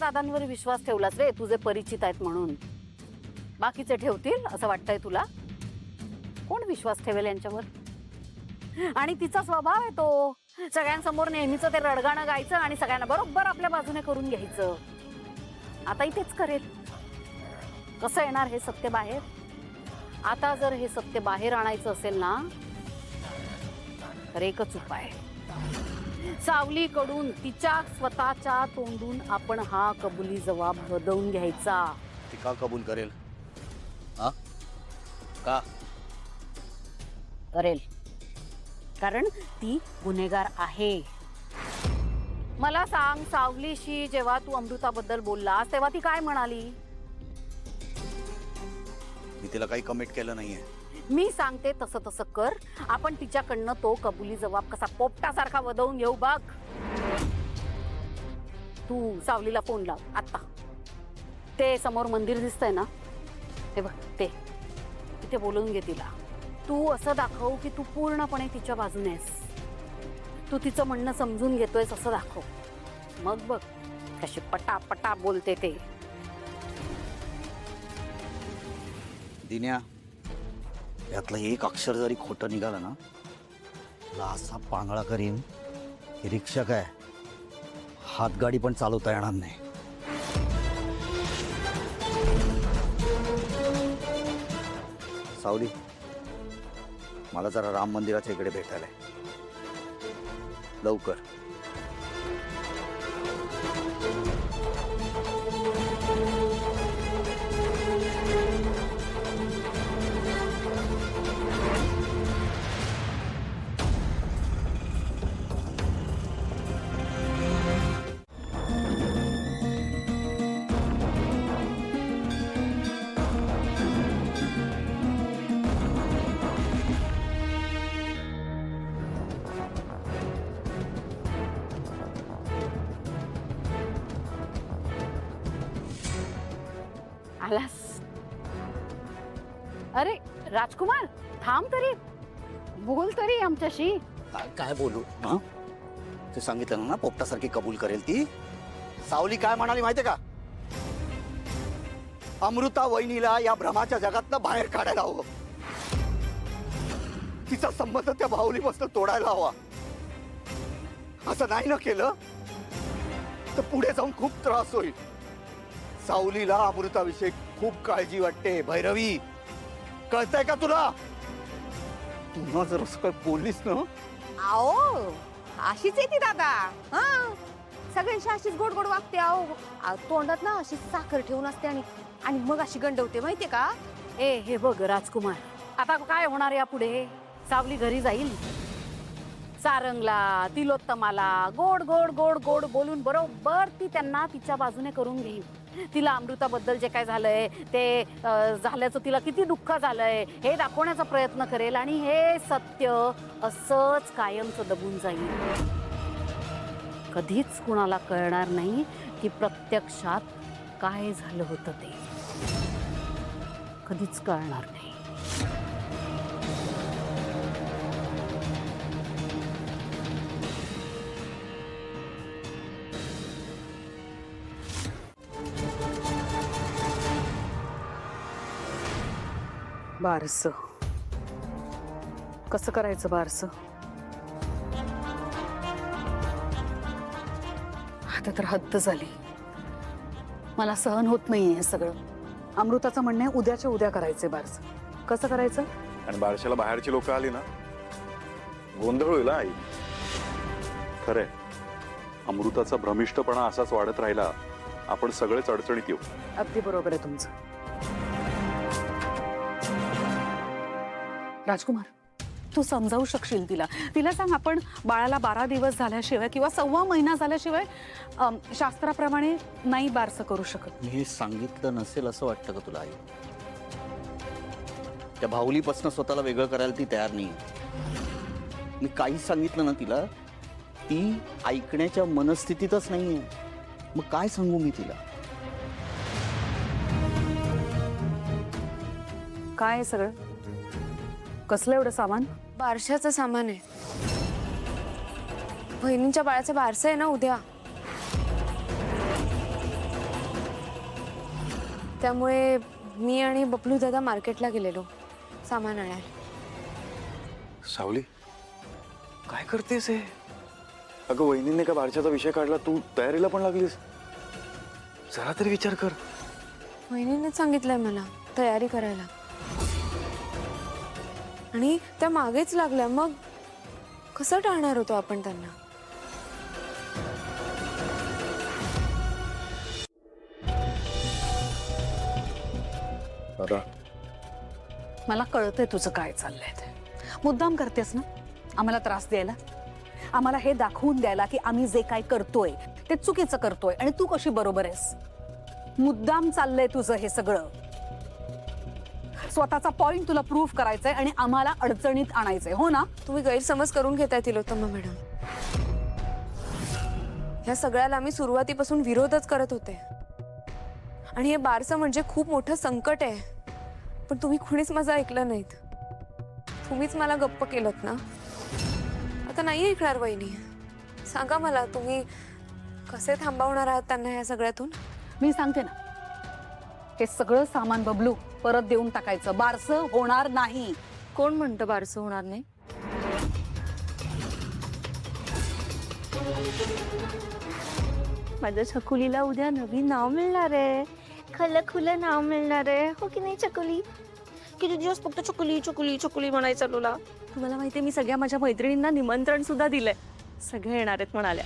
दादांवर विश्वास ठेवलास रे, तुझे परिचित आहेत म्हणून. बाकीचे ठेवतील असं वाटतंय तुला? कोण विश्वास ठेवेल यांच्यावर? आणि तिचा स्वभाव आहे तो, सगळ्यांसमोर नेहमीच ते रडगाणं गायचं आणि सगळ्यांना बरोबर आपल्या बाजूने करून घ्यायचं. आता इथेच करेल. कसं येणार हे सत्य बाहेर? आता जर हे सत्य बाहेर आणायचं असेल ना, तर एकच उपाय, सावलीकडून तिच्या स्वतःच्या तोंडून आपण हा कबुली जबाब बदलून घ्यायचा. ती का कबूल करेल? हा का करेल? कारण ती गुन्हेगार आहे. मला सांग, सावलीशी जेव्हा तू अमृताबद्दल बोललास तेव्हा ती काय म्हणाली? मी तिला काही कमिट केलं नाहीये. मी सांगते तसं तसं कर. आपण तिच्याकडनं तो कबुली जबाब कसा पोपटासारखा वदवून घेऊ बघ. तू सावलीला फोन लाव आता. ते समोर मंदिर दिसतंय ना, ते बघ, ते तिथे बोलवून घे तिला. तू असं दाखव की तू पूर्णपणे तिच्या बाजूने आहेस, तू तिचं म्हणणं समजून घेतोयस असं दाखव. मग बघ कशी पटापटा बोलते ते. दिन्या, यातलं एक अक्षर जरी खोटं निघालं ना, तुला असा पांगळा करीन की रिक्षा काय हातगाडी पण चालवता येणार नाही. सावली, मला जरा राम मंदिराच्या इकडे भेटायला आहे. लवकर. आलास? अरे राजकुमार, थांब तरी, बोल तरी आमच्याशी. काय बोलू? हा, ते सांगितलं ना, पोपटासारखी कबूल करेल ती. सावली काय म्हणाली माहितीये का? अमृता वहिनीला या भ्रमाच्या जगातनं बाहेर काढायला हवं. तिचा संबंध त्या बाहुलीपासून तोडायला हवा. असं नाही ना केलं तर पुढे जाऊन खूप त्रास होईल. सावलीला अमृताविषयी खूप काळजी वाटते. भैरवी, कळतंय का तुला? पुन्हा जर असं काय बोललीस ना. आओ, अशीच आहे ती दादा. हा, सगळ्यांशी अशीच गोड गोड वागते. आओ, तोंडात ना अशी साखर ठेवून असते आणि मग अशी गंडवते, माहितीये का? हे बघ राजकुमार, आता काय होणार या पुढे? सावली घरी जाईल, सारंगला, तिलोत्तमाला गोड गोड गोड गोड बोलून बरोबर ती त्यांना तिच्या बाजूने करून घेईल. तिला अमृताबद्दल जे काय झालंय ते झाल्याचं तिला किती दुःख झालंय हे दाखवण्याचा प्रयत्न करेल आणि हे सत्य असंच कायमचं दबून जाईल. कधीच कुणाला कळणार नाही की प्रत्यक्षात काय झालं होतं ते. कधीच कळणार नाही. बारसं कसं करायचं? बारसं आता तर हद्द झाली. मला सहन होत नाहीये हे सगळं. अमृताचं म्हणणं आहे उद्याच्या उद्या करायचंय बारसं. कसं करायचं? आणि बारशाला बाहेरची लोक आली ना, गोंधळ होईल आई. खरंय, अमृताचा भ्रमिष्टपणा असाच वाढत राहिला, आपण सगळेच अडचणीत येऊ. अगदी बरोबर आहे तुमचं. राजकुमार, तू समजावू शकशील तिला? तिला सांग, आपण बाळाला 12 दिवस झाल्याशिवाय किंवा 1.25 महिना झाल्याशिवाय शास्त्राप्रमाणे नाही बारसं करू शकत. मी हे सांगितलं नसेल असं वाटतं का तुला आई? त्या भाऊलीपासून स्वतःला वेगळं करायला ती तयार नाही. मी काही सांगितलं ना तिला, ती ऐकण्याच्या मनस्थितीतच नाहीये. मग काय सांगू मी तिला? काय आहे सगळं? कसलं एवढं सामान? बारशाचं सामान आहे. बहिणींच्या बाळाचं बारसं आहे ना उद्या. त्यामुळे मी आणि बबलू दादा मार्केटला गेलेलो सामान आणायला. सावली काय करतेस हे? अगं वहिनीने का बारशाचा विषय काढला, तू तयारीला पण लागलीस. जरा तरी विचार कर. वहिनीनेच सांगितलंय मला तयारी करायला आणि त्या मागेच लागल्या. मग कसं टाळणार होतो आपण त्यांना? मला कळतंय तुझं काय चाललंय ते. मुद्दाम करतेस ना आम्हाला त्रास द्यायला, आम्हाला हे दाखवून द्यायला की आम्ही जे काय करतोय ते चुकीचं करतोय आणि तू कशी बरोबर आहेस. मुद्दाम चाललंय तुझं हे सगळं. स्वतःचा पॉइंट तुला प्रूव्ह करायचंय आणि आम्हाला अडचणीत आणायचंय, हो ना? तुम्ही गैरसमज करून घेताय तिलोत्तमा मॅडम. ह्या सगळ्याला मी सुरुवातीपासून विरोधच करत होते आणि हे बारसं म्हणजे खूप मोठं संकट आहे. पण तुम्ही कुणीच माझं ऐकलं नाहीत. तुम्हीच मला गप्प केलत ना. आता नाही ऐकणार वहिनी. सांगा मला तुम्ही कसे थांबवणार आहात त्यांना ह्या सगळ्यातून? मी सांगते ना, हे सगळं सामान बबलू परत देऊन टाकायचं. बारसं होणार नाही. कोण म्हणतं बारसं होणार नाही? माझ्या छकुलीला उद्या नवीन नाव मिळणार आहे. खलं खुलं नाव मिळणार आहे, हो की नाही छकुली? किती दिवस फक्त छकुली छकुली छकुली म्हणायचं तुला. तुम्हाला माहितीये मी सगळ्या माझ्या मैत्रिणींना निमंत्रण सुद्धा दिलंय. सगळे येणार आहेत म्हणाल्या.